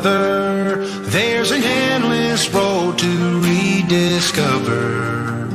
brother, there's an endless road to rediscover.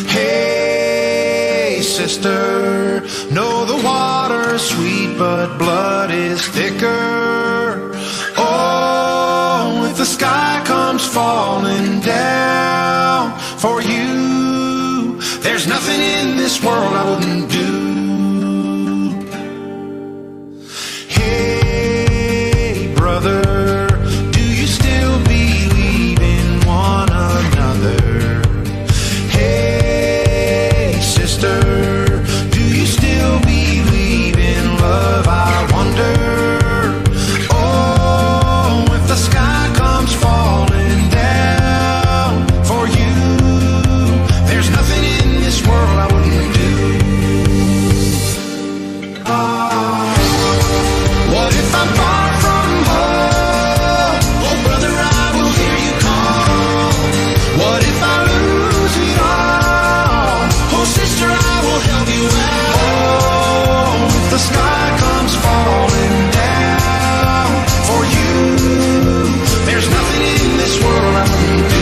Hey, sister, know the water's sweet, but blood is thicker. Oh, if the sky comes falling down for you, there's nothing in this world I wouldn't do. Hey, brother, do you still believe in one another? Hey, sister, do you still believe in love? I wonder. Oh, if the sky comes falling down for you, there's nothing in this world I wouldn't do. What if I'm far from home? Oh, brother, I will hear you call. What if I lose it all? Oh, sister, I will help you out. Oh, if the sky comes falling down for you, there's nothing in this world I wouldn't do.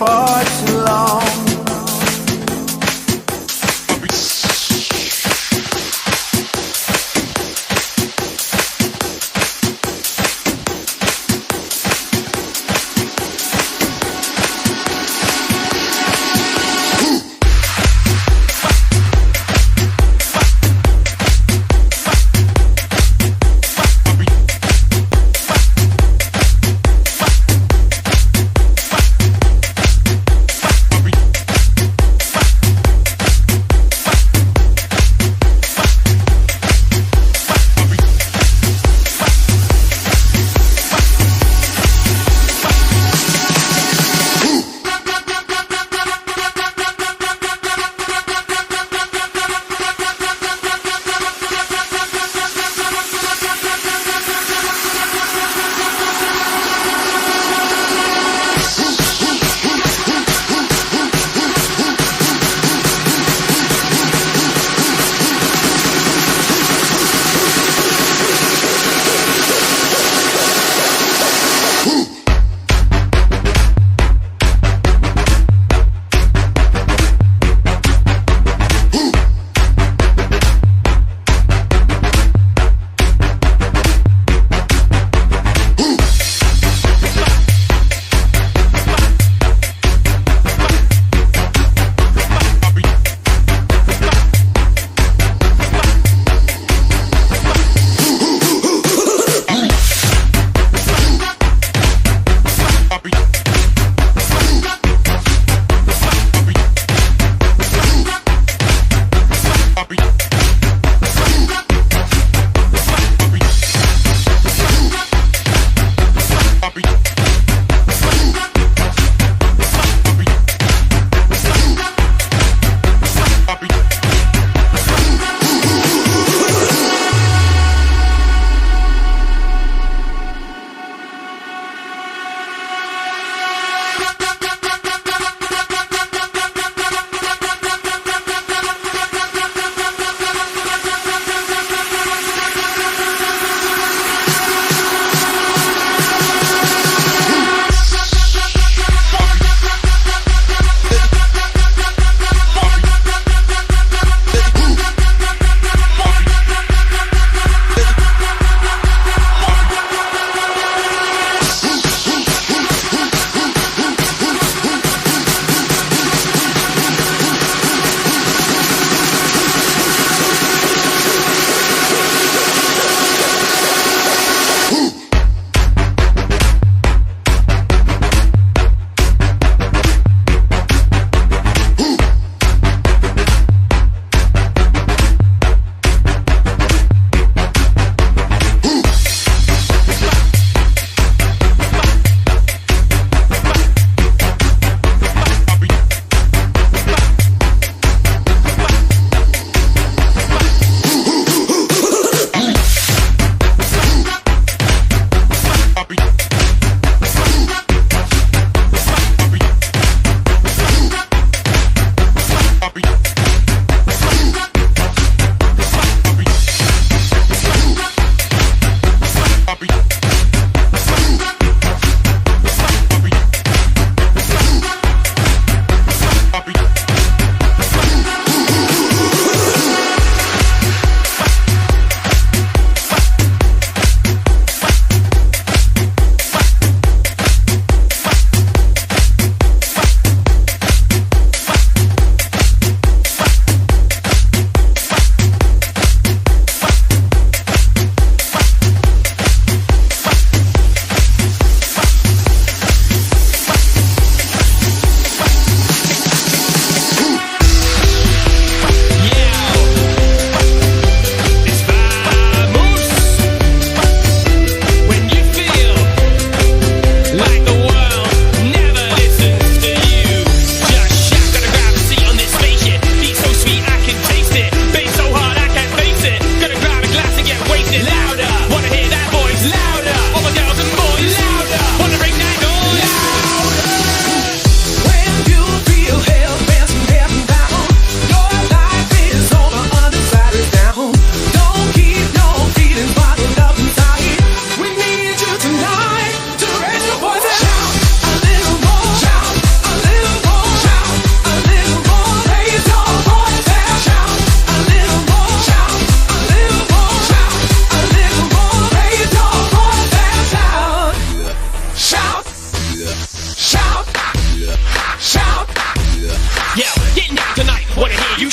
for too long.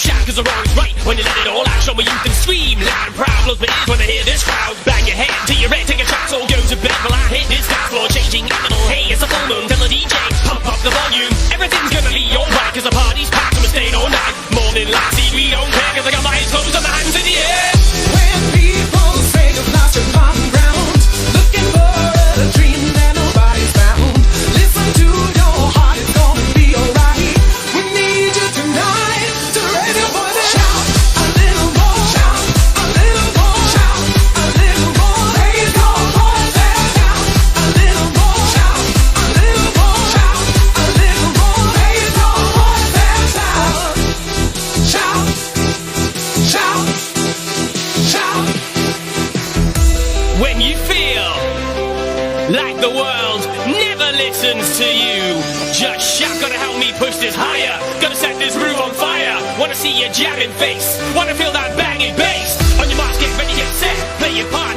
shout cause the roar is right. When you let it all out, show my youth and scream loud and proud. Blows my ears when I hear this crowd. Bang your head to your head, take a shot, so go to bed. While I hit this dance floor, changing animal. Hey, it's a full moon, tell the DJ, pump up the volume. Everything's gonna be alright cause the party's packed and we're staying all night. Morning light, see we don't care cause I got my eyes closed and my hands in the air. When people say you've lost your common ground, looking for a dream that nobody's found, listen to your heart, it's gonna be alright. We need you tonight to raise your voice and shout a little more, shout a little more, shout a little more. Raise your voice and shout a little more, shout a little more, shout a little more. Raise your voice and shout, shout, shout. When you feel like the world never listens to you, just shout, gotta help me push this higher. Gotta set this room on fire. Wanna see your jamming face, wanna feel that banging bass. On your marks, get ready, get set, play your part.